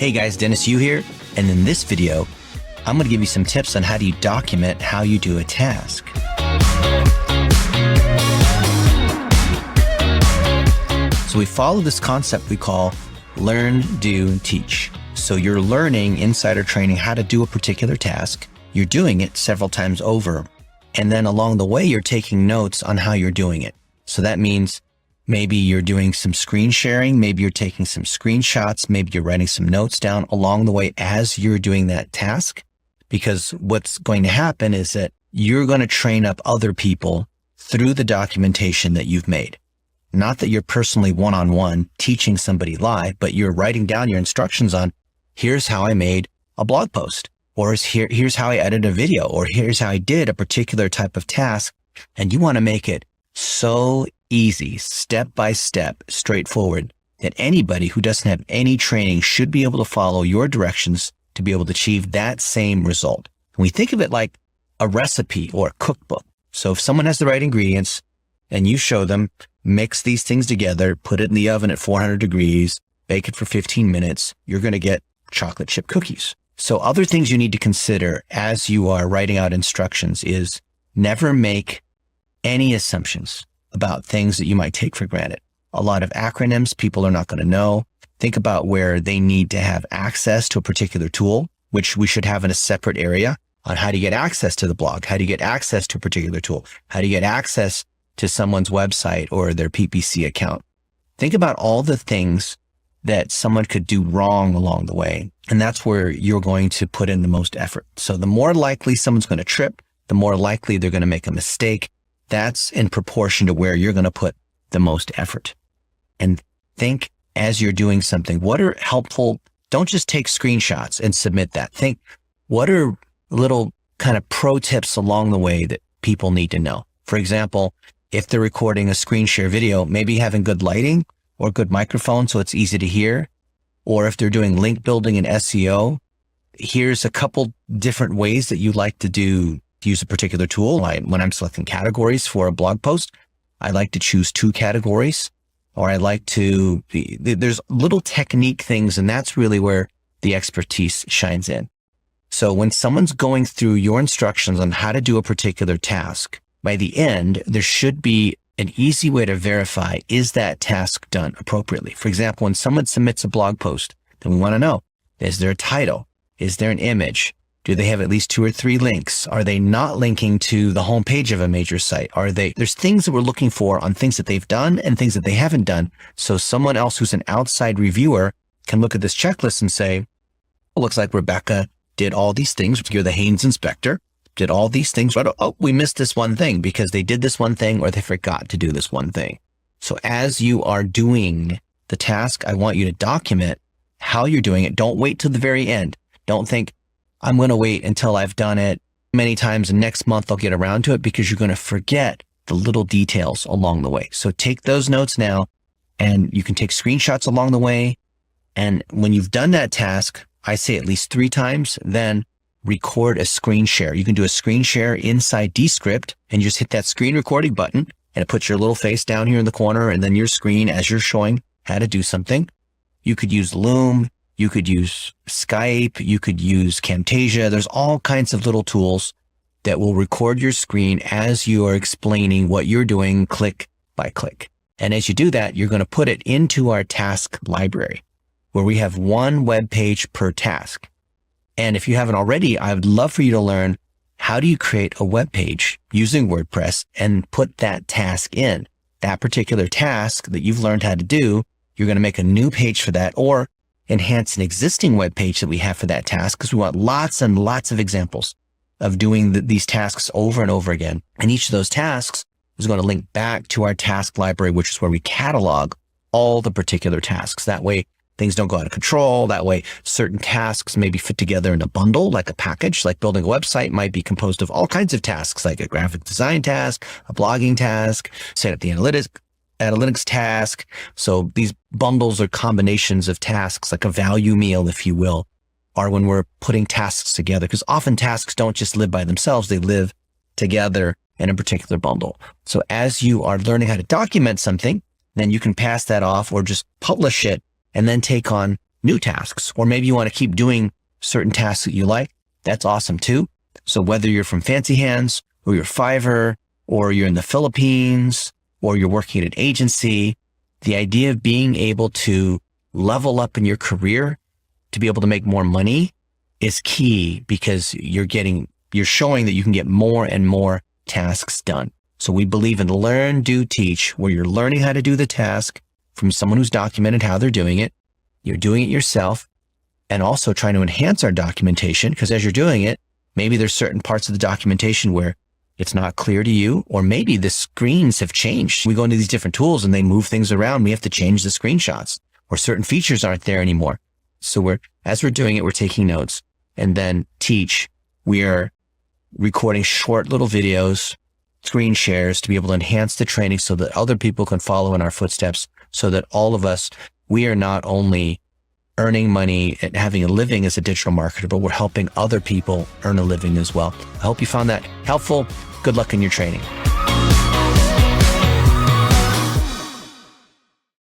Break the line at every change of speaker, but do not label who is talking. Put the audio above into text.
Hey guys, Dennis Yu here, and in this video, I'm going to give you some tips on how do you document how you do a task. So we follow this concept we call learn, do, teach. So you're learning insider training how to do a particular task. You're doing it several times over. And then along the way, you're taking notes on how you're doing it. So that means maybe you're doing some screen sharing, maybe you're taking some screenshots, maybe you're writing some notes down along the way as you're doing that task. Because what's going to happen is that you're going to train up other people through the documentation that you've made. Not that you're personally one-on-one teaching somebody live, but you're writing down your instructions on, here's how I made a blog post, or here's how I edited a video, or here's how I did a particular type of task. And you want to make it so easy, step by step, straightforward, that anybody who doesn't have any training should be able to follow your directions to be able to achieve that same result. And we think of it like a recipe or a cookbook. So if someone has the right ingredients and you show them, mix these things together, put it in the oven at 400 degrees, bake it for 15 minutes, you're going to get chocolate chip cookies. So other things you need to consider as you are writing out instructions is never make any assumptions about things that you might take for granted. A lot of acronyms people are not going to know. Think about where they need to have access to a particular tool, which we should have in a separate area on how to get access to the blog, how to get access to a particular tool, how to get access to someone's website or their PPC account. Think about all the things that someone could do wrong along the way. And that's where you're going to put in the most effort. So the more likely someone's going to trip, the more likely they're going to make a mistake. That's in proportion to where you're going to put the most effort. And think as you're doing something, what are helpful? Don't just take screenshots and submit that. Think, what are little kind of pro tips along the way that people need to know? For example, if they're recording a screen share video, maybe having good lighting or good microphone so it's easy to hear. Or if they're doing link building and SEO, here's a couple different ways that you like to use a particular tool. When I'm selecting categories for a blog post, I like to choose 2 categories, or I like to, there's little technique things, and that's really where the expertise shines in. So when someone's going through your instructions on how to do a particular task, by the end, there should be an easy way to verify, is that task done appropriately? For example, when someone submits a blog post, then we want to know, is there a title? Is there an image? Do they have at least 2 or 3 links? Are they not linking to the homepage of a major site? There's things that we're looking for on things that they've done and things that they haven't done. So someone else who's an outside reviewer can look at this checklist and say, it looks like Rebecca did all these things. You're the Haynes inspector, did all these things, but oh, we missed this one thing because they did this one thing or they forgot to do this one thing. So as you are doing the task, I want you to document how you're doing it. Don't wait till the very end. Don't think, I'm going to wait until I've done it many times and next month I'll get around to it, because you're going to forget the little details along the way. So take those notes now, and you can take screenshots along the way. And when you've done that task, I say at least 3 times, then record a screen share. You can do a screen share inside Descript and you just hit that screen recording button and it puts your little face down here in the corner and then your screen as you're showing how to do something. You could use Loom. You could use Skype. You could use Camtasia. There's all kinds of little tools that will record your screen as you are explaining what you're doing click by click. And as you do that, you're going to put it into our task library where we have 1 web page per task. And if you haven't already, I would love for you to learn, how do you create a web page using WordPress and put that task in? That particular task that you've learned how to do, you're going to make a new page for that, or enhance an existing web page that we have for that task, because we want lots and lots of examples of doing these tasks over and over again. And each of those tasks is going to link back to our task library, which is where we catalog all the particular tasks. That way, things don't go out of control. That way, certain tasks may be fit together in a bundle, like a package. Like building a website might be composed of all kinds of tasks, like a graphic design task, a blogging task, set up the analytics task. So these bundles or combinations of tasks, like a value meal, if you will, are when we're putting tasks together. Because often tasks don't just live by themselves. They live together in a particular bundle. So as you are learning how to document something, then you can pass that off or just publish it and then take on new tasks, or maybe you want to keep doing certain tasks that you like. That's awesome too. So whether you're from Fancy Hands or you're Fiverr or you're in the Philippines or you're working at an agency, the idea of being able to level up in your career to be able to make more money is key, because you're showing that you can get more and more tasks done. So we believe in learn, do, teach, where you're learning how to do the task from someone who's documented how they're doing it. You're doing it yourself, and also trying to enhance our documentation, because as you're doing it, maybe there's certain parts of the documentation where it's not clear to you, or maybe the screens have changed. We go into these different tools and they move things around. We have to change the screenshots, or certain features aren't there anymore. So as we're doing it, we're taking notes. And then teach, we are recording short little videos, screen shares, to be able to enhance the training so that other people can follow in our footsteps, so that all of us, we are not only earning money and having a living as a digital marketer, but we're helping other people earn a living as well. I hope you found that helpful. Good luck in your training.